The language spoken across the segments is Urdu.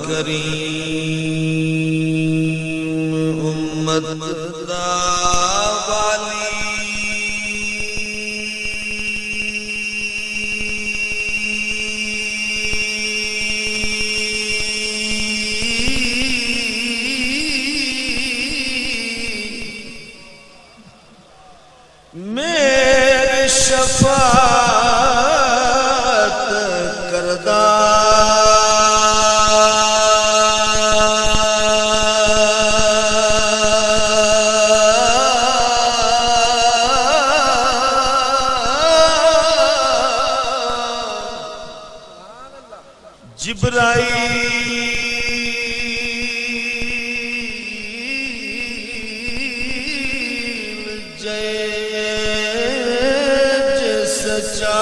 کریم امت دا والی میرے شفاعت کردہ جبرائیل سچا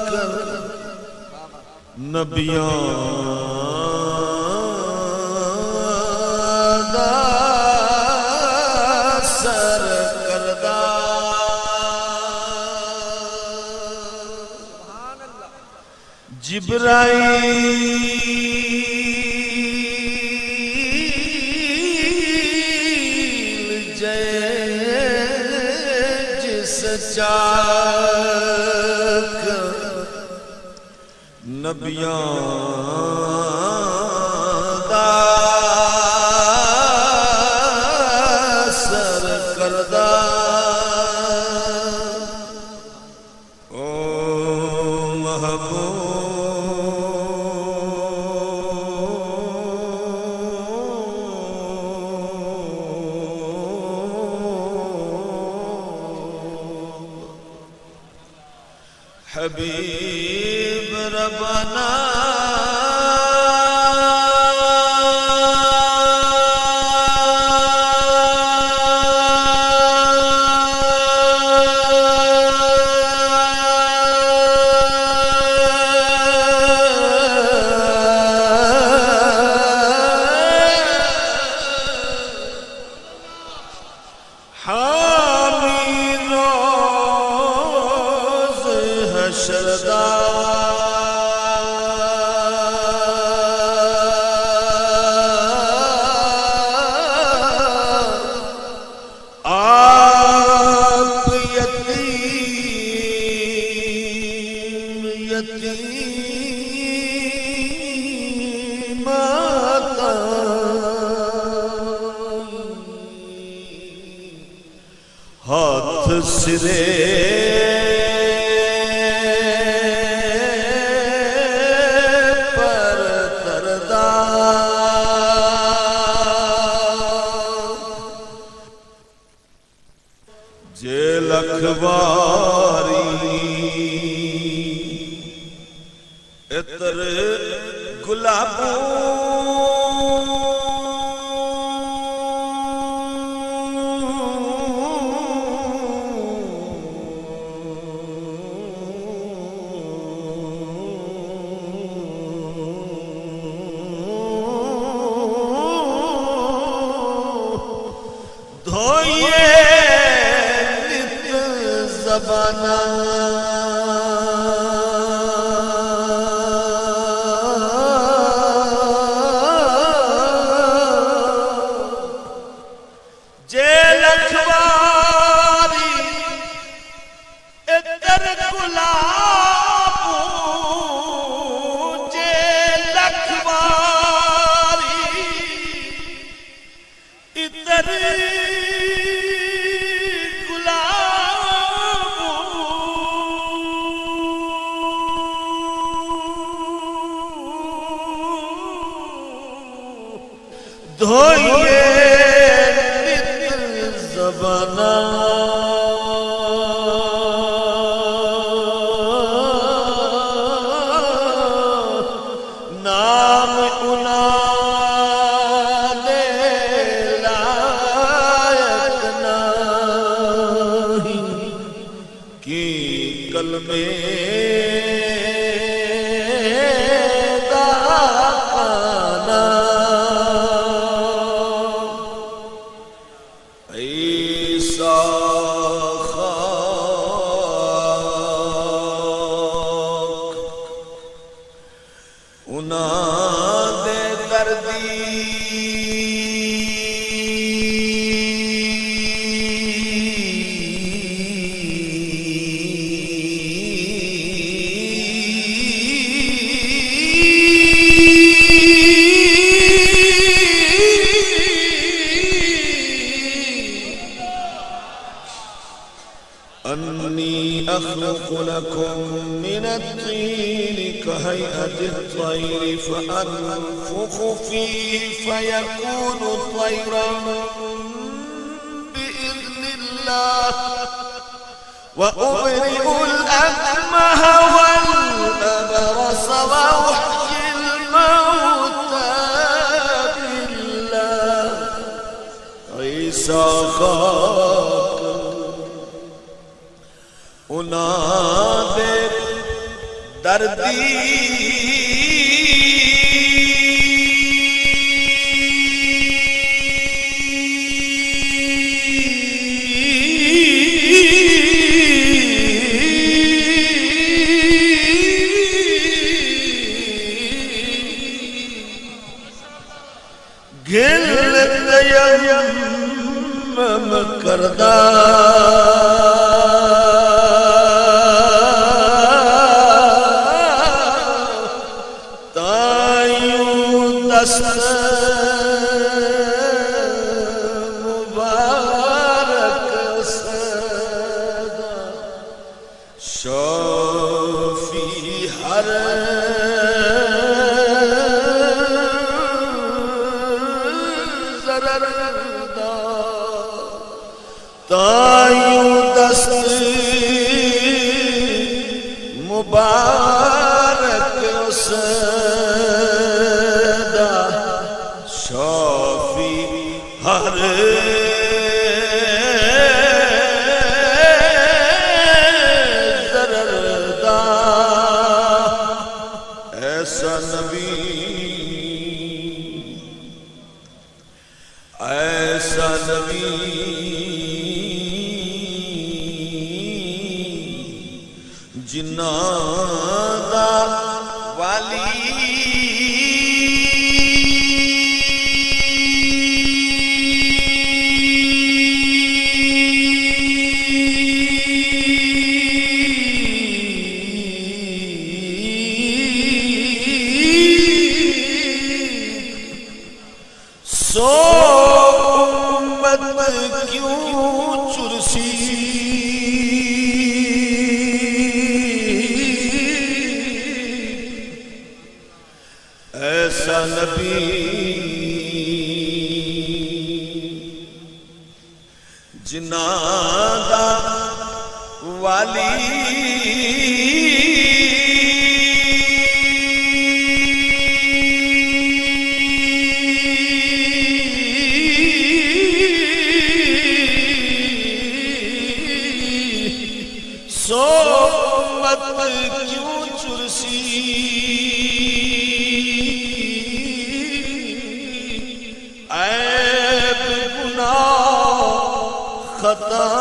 کر نبیاں دا سر کردہ جبرائیل سچا کر نبیاں دا سر کردہ او محبوب حبیب ربنا شردا آپ یتیم یتیماتا ہاتھ سرے جے لکھواری اتر گلابوں دھوئے زبانہ جے لکھواری اتر گلابوں جے لکھواری اتر دھوئے نت زبانہ نام انادے لائق نہیں کی کلمے عیسیٰ گناہ دے دردی أني أخلق لكم من الطين كهيئة الطير فأنفخ فيه فيكون طيرا بإذن الله وأبرئ الأكمه والأبرص وأحيي الموتى بالله عيسى خاك انہاں دے دردی گل تیمم کردہ مبارک صدا شافی ہر ضرر دا تایوں دست مبارک صدا شافی ہر ضرر دا ایسا نبی جنہاں دا والی سو امت کیوں چرسی ایسا نبی جنہاں دا والی سو مت کیوں چرسی عیب گناہ خطا